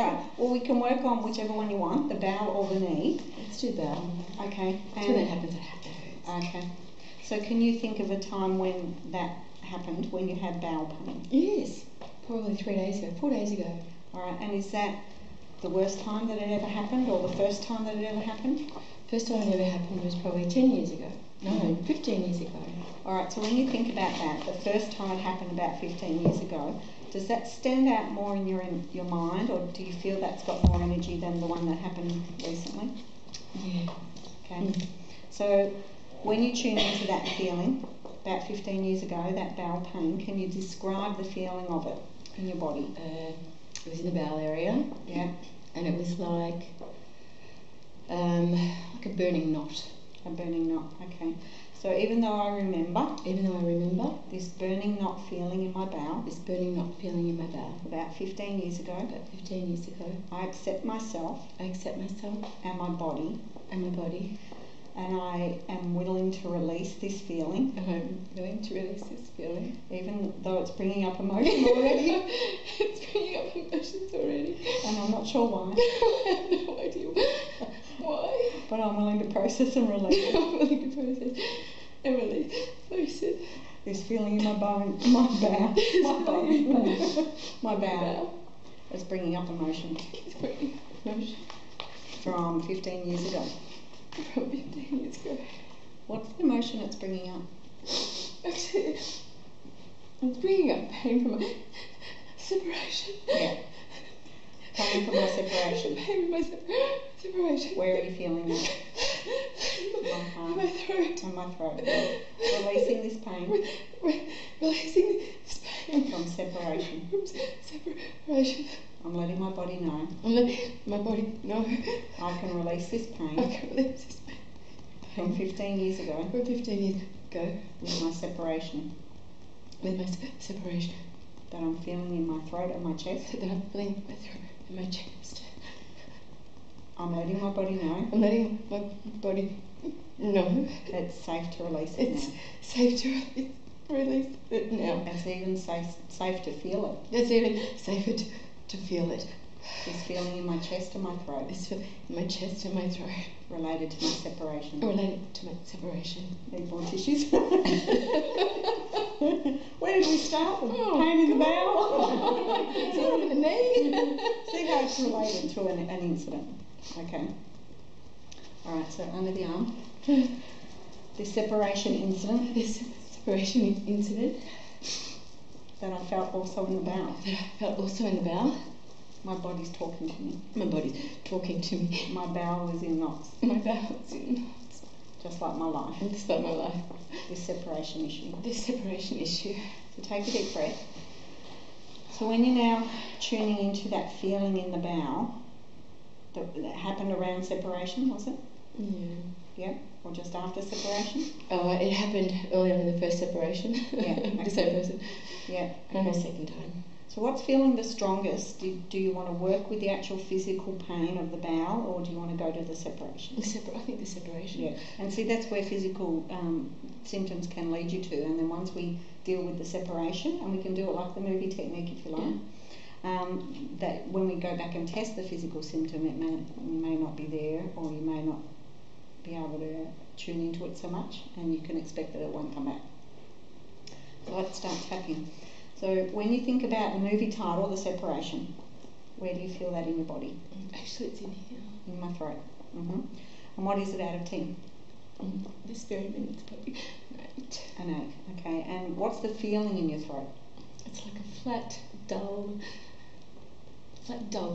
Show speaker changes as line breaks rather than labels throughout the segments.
Right, well, we can work on whichever one you want, the bowel or the knee.
Let's do bowel.
Okay.
So when that happens, it happens.
Okay. So can you think of a time when that happened, when you had bowel pain?
Yes, probably 4 days ago.
All right, and is that the worst time that it ever happened, or the first time that it ever happened?
First time it ever happened was probably 10 years ago. No, 15 years ago.
All right, so when you think about that, the first time it happened about 15 years ago, does that stand out more in your mind, or do you feel that's got more energy than the one that happened recently?
Yeah.
Okay. So when you tune into that feeling, about 15 years ago, that bowel pain, can you describe the feeling of it in your body?
It was in the bowel area.
Yeah.
And it was like a burning knot.
A burning knot, okay. So even though I remember this burning knot feeling in my bowel, about 15 years ago, I accept myself and my body, and I am willing to release this feeling, even though it's bringing up emotion already.
It's bringing up emotions already.
And I'm not sure why.
I have no idea why.
But I'm willing to process and release.
I'm willing to process and release.
This feeling in my bowel, my bowel is bringing up emotion.
It's bringing up emotion.
From 15 years ago.
From 15 years ago.
What's the emotion it's bringing up?
Actually, it's bringing up pain from my separation.
Yeah. Pain from my separation.
Pain from my separation.
Where are you feeling that?
In my throat.
In my throat. Releasing this pain.
Releasing this pain.
From separation.
From separation.
I'm letting my body know.
I'm letting my body know.
I can release this pain.
I can release this pain.
From 15 years ago.
From 15 years ago.
With my separation.
With my separation.
That I'm feeling in my throat and my chest.
That I'm feeling in my throat and my chest.
I'm letting my body know.
I'm letting my body know.
It's safe to release it
it's
now.
Safe to release it now.
It's even safe to feel it.
It's even safer to feel it.
This feeling in my chest and my throat.
This feeling in my chest and my throat.
Related to my separation.
Related to my separation.
Need more tissues? Where did we start? With pain in the bowel?
In the knee.
See how it's related to an incident. Okay. Alright, so under the arm. This separation incident. That I felt also in the bowel. My body's talking to me. My bowel is in knots. Just like my life. This separation issue. So take a deep breath. So when you're now tuning into that feeling in the bowel, that happened around separation, was it?
Yeah.
Yeah? Or just after separation?
It happened earlier in the first separation.
Yeah. Okay.
The same person.
Yeah.
And the second time.
So what's feeling the strongest? Do you want to work with the actual physical pain of the bowel, or do you want to go to the separation?
I think the separation.
Yeah. And see, that's where physical symptoms can lead you to. And then once we deal with the separation, and we can do it like the movie technique if you like, that when we go back and test the physical symptom, it may not be there, or you may not be able to tune into it so much, and you can expect that it won't come back. So let's start tapping. So when you think about the movie title, The Separation, where do you feel that in your body?
Actually, it's in here.
In my throat. And what is it out of 10?
This very minute, it's probably an 8.
An 8, okay. And what's the feeling in your throat?
It's like a flat, dull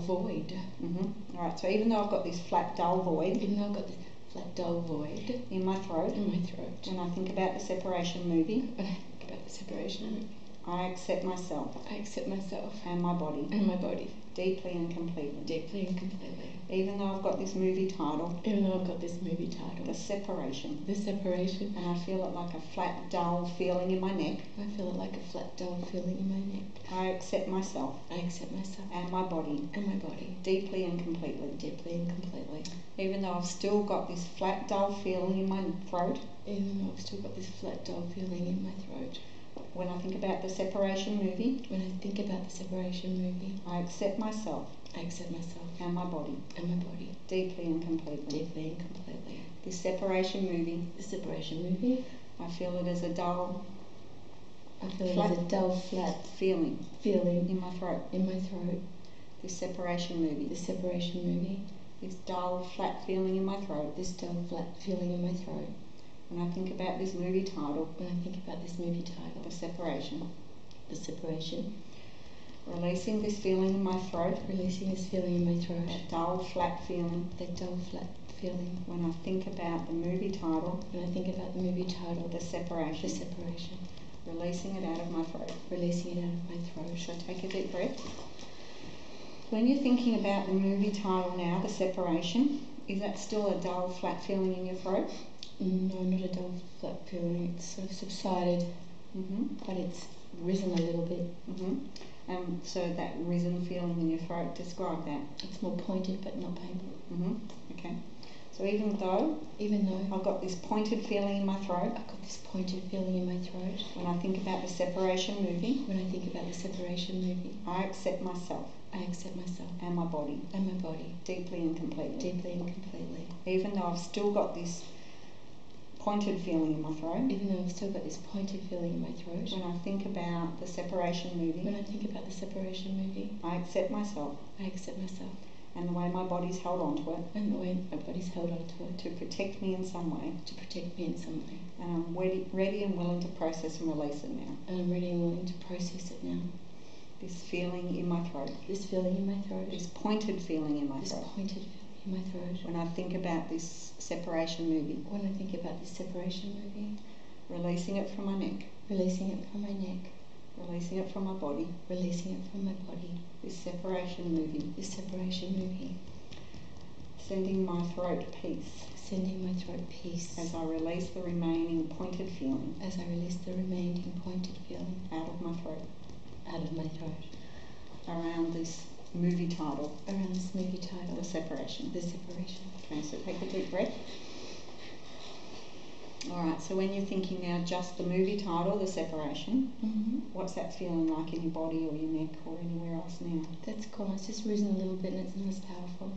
void.
Alright, so even though I've got this flat, dull void,
in my throat,
when I think about the separation movie, I accept myself. And my body. Deeply and completely. Even though I've got this movie title. The Separation. And I feel it like a flat, dull feeling in my neck. I accept myself. And my body. Deeply and completely. Even though I've still got this flat, dull feeling in my throat. When I think about the separation movie, I accept myself.
I accept myself.
And my body.
And my body.
Deeply and completely.
Deeply and completely.
This separation movie.
The separation movie.
I feel it as a dull,
flat
feeling
in
my throat.
In my throat.
This separation movie.
The separation movie.
This dull, flat feeling in my throat.
This dull, flat feeling in my throat.
When I think about this movie title.
When I think about this movie title.
The separation.
The separation.
Releasing this feeling in my throat.
Releasing this feeling in my throat.
That dull, flat feeling.
That dull, flat feeling.
When I think about the movie title.
When I think about the movie title.
The separation.
The separation.
Releasing it out of my throat.
Releasing it out of my throat.
So take a deep breath. When you're thinking about the movie title now, the separation, is that still a dull, flat feeling in your throat?
No, not a dull, flat feeling. It's sort of subsided, but it's risen a little bit.
So that risen feeling in your throat, describe that.
It's more pointed but not painful.
Okay. So even though
I've
got this pointed feeling in my throat, when I think about the separation movie, I accept myself. And my body. Deeply and completely. Even though I've still got this pointed feeling in my throat. When I think about the separation movie. I accept myself. And the way my body's held onto it. To protect me in some way. And I'm ready and willing to process and release it now. This feeling in my throat. This pointed feeling in my throat. When I think about this separation movie. Releasing it from my neck. Releasing it from my body. This separation movie. Sending my throat peace. As I release the remaining pointed feeling. Out of my throat. Around this movie title. The separation. Okay, so take a deep breath. Alright, so when you're thinking now just the movie title, the separation, what's that feeling like in your body or your neck or anywhere else now?
That's gone. It's just risen a little bit and it's not as powerful.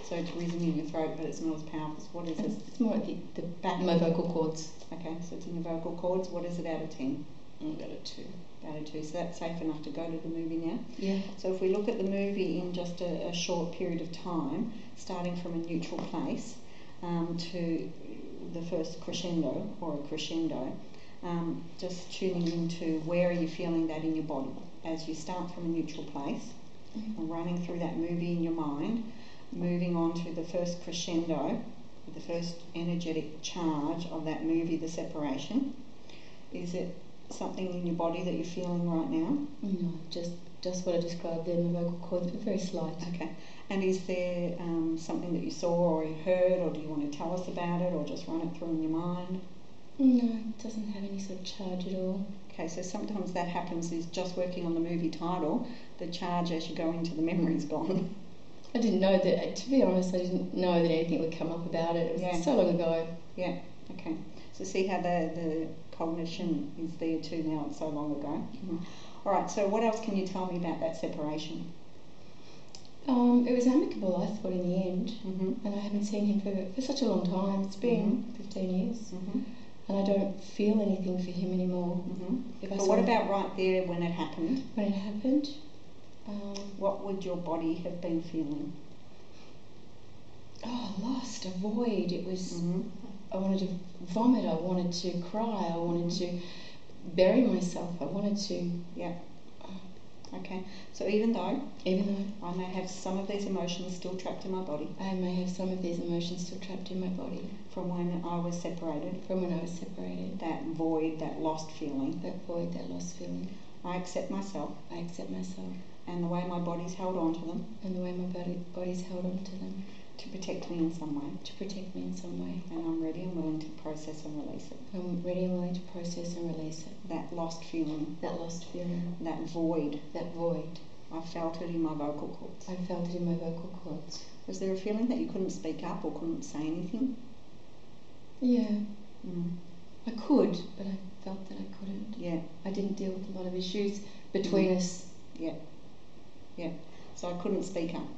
So it's risen in your throat, but it's not as powerful. What is it?
It's more at the back of my vocal cords.
Okay, so it's in your vocal cords. What is it out of 10?
About a 2.
About a 2. So that's safe enough to go to the movie now?
Yeah.
So if we look at the movie in just a short period of time, starting from a neutral place to the first crescendo or a crescendo, just tuning into where are you feeling that in your body as you start from a neutral place, running through that movie in your mind, moving on to the first crescendo, the first energetic charge of that movie, the separation. Is it something in your body that you're feeling right now?
No, just what I described there in the vocal cords, but very slight.
Okay. And is there something that you saw or you heard, or do you want to tell us about it, or just run it through in your mind?
No, it doesn't have any sort of charge at all.
Okay, so sometimes that happens is just working on the movie title, the charge as you go into the memory's gone.
I didn't know that, to be honest, I didn't know that anything would come up about it. It was so long ago.
Yeah, okay. So see how the cognition is there too now, it's so long ago. All right, so what else can you tell me about that separation?
It was amicable, I thought, in the end. And I haven't seen him for such a long time. It's been 15 years. And I don't feel anything for him anymore.
But what about right there when it happened?
When it happened?
What would your body have been feeling?
Oh, lost, a void. It was, I wanted to vomit, I wanted to cry, I wanted to bury myself, I wanted to...
Yeah. Okay, so even though I may have some of these emotions still trapped in my body. From when I was separated. That void, that lost feeling. I accept myself. And the way my body's held on to them. To protect me in some way. And I'm ready and willing to process and release it. That lost feeling. That void. I felt it in my vocal cords. Was there a feeling that you couldn't speak up or couldn't say anything?
Yeah. I could, but I felt that I couldn't.
Yeah.
I didn't deal with a lot of issues between us.
Yeah. So I couldn't speak up.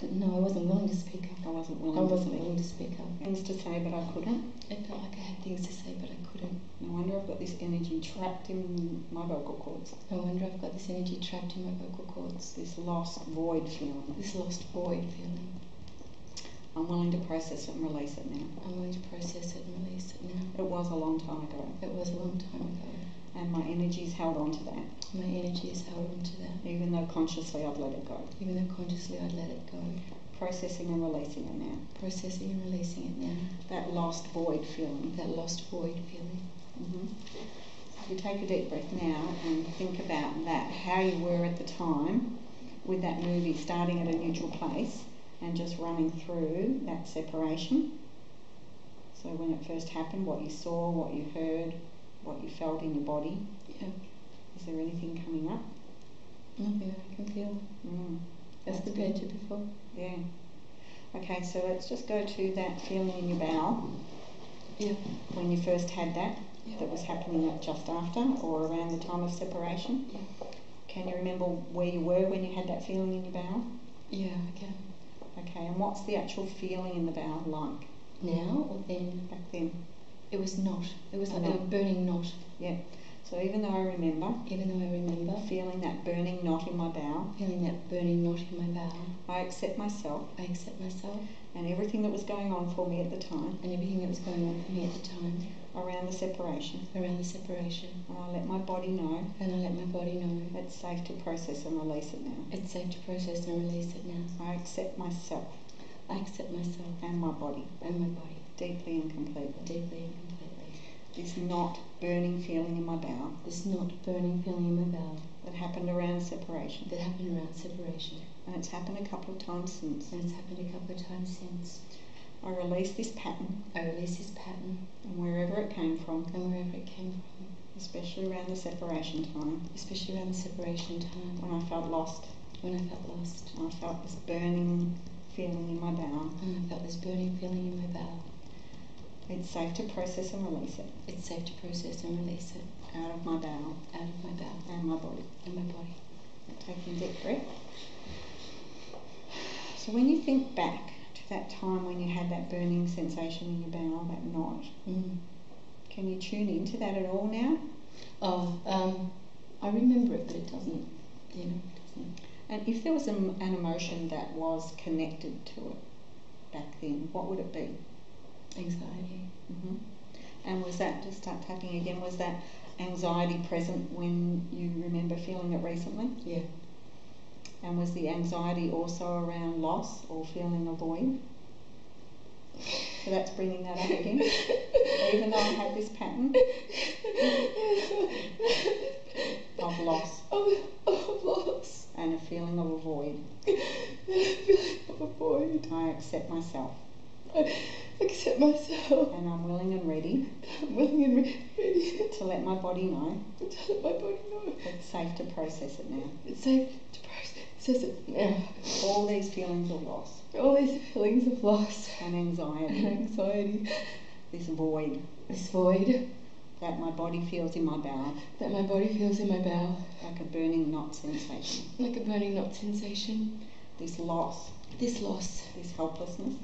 No, I wasn't willing to speak up.
I wasn't
I
willing
wasn't willing to speak up.
Things to say, but I couldn't.
It felt like I had things to say, but I couldn't.
No wonder I've got this energy trapped in my vocal cords.
No wonder I've got this energy trapped in my vocal cords.
This lost void feeling.
This lost void feeling.
I'm willing to process it and release it now.
I'm willing to process it and release it now.
It was a long time ago.
It was a long time ago.
And my energy's held on to that.
My energy is held on to that.
Even though consciously I've let it go.
Even though consciously I'd let it go.
Processing and releasing it now.
Processing and releasing it now.
That lost void feeling.
That lost void feeling.
So if you take a deep breath now and think about that, how you were at the time with that movie starting at a neutral place and just running through that separation. So when it first happened, what you saw, what you heard, what you felt in your body.
Yeah.
Is there anything coming up?
Nothing that I can feel. As compared to before.
Yeah. Okay, so let's just go to that feeling in your bowel.
Yeah.
When you first had that, that was happening just after or around the time of separation.
Yeah.
Can you remember where you were when you had that feeling in your bowel?
Yeah, I can.
Okay, and what's the actual feeling in the bowel like?
Now or then?
Back then?
It was not. It was like
knot.
a burning knot.
Yeah. So even though I remember feeling that burning knot in my bowel, I accept myself and everything that was going on for me at the time around the separation. And I let my body know it's safe to process and release it now. I accept myself and my body deeply and completely. This not burning feeling in my bowel that happened around separation. And it's happened a couple of times since. I release this pattern. And wherever it came from. Especially around the separation time. When I felt lost. And I felt this burning feeling in my bowel. It's safe to process and release it. Out of my bowel. And my body. Taking a deep breath. So when you think back to that time when you had that burning sensation in your bowel, that knot, can you tune into that at all now?
I remember it, but it doesn't,
And if there was an emotion that was connected to it back then, what would it be?
Anxiety.
And was that, just start tapping again, was that anxiety present when you remember feeling it recently?
Yeah.
And was the anxiety also around loss or feeling a void? So that's bringing that up again. Even though I had this pattern of loss.
Of loss.
And a feeling of a void. I accept myself. And I'm willing and ready. To let my body know. It's safe to process it now. All these feelings of loss. And anxiety. This void. That my body feels in my bowel. Like a burning knot sensation. This loss. This helplessness.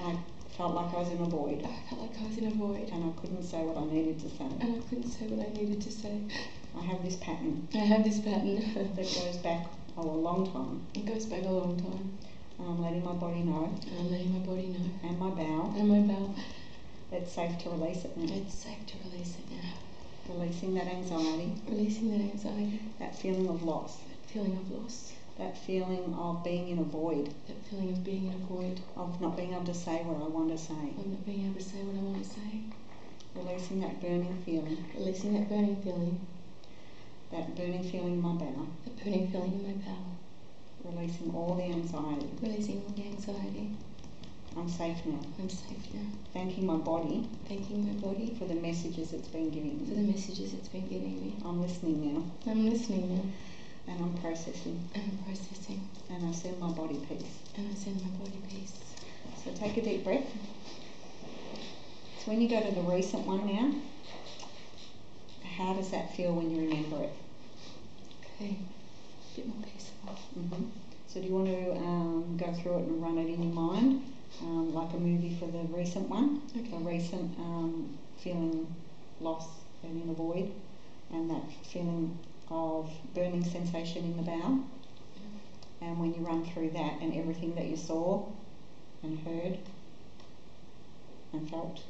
I felt like I was in a void. And I couldn't say what I needed to say. I have this pattern. That goes back a long time. And I'm letting my body know. And my bowel. It's safe to release it now. Releasing that anxiety. That feeling of loss. That feeling of being in a void. Of not being able to say what I want to say. Releasing that burning feeling. That burning feeling in my bowel. Releasing all the anxiety. I'm safe now. Thanking my body. For the messages it's been giving me. I'm listening now. And I'm processing. And I send my body peace. So take a deep breath. So when you go to the recent one now, how does that feel when you remember it?
Okay. A bit more peaceful.
Mm-hmm. So do you want to go through it and run it in your mind, like a movie for the recent one?
Okay.
The recent feeling loss and in a void, and that feeling of burning sensation in the bowel. Yeah. And when you run through that and everything that you saw and heard and felt,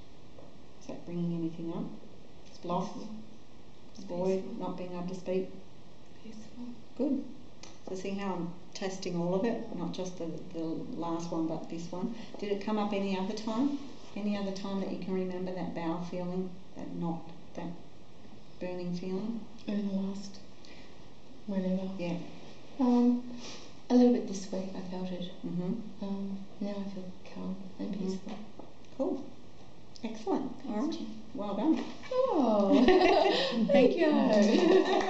is that bringing anything up? Loss, void, not being able to speak.
Peaceful.
Good. So see how I'm testing all of it, not just the last one, but this one. Did it come up any other time? Any other time that you can remember that bowel feeling, that burning feeling?
In the last, whenever.
Yeah.
A little bit this week I felt it.
Mm-hmm.
Now I feel calm and peaceful.
Cool. Excellent.
Thanks,
All right. Well done.
Oh, thank you.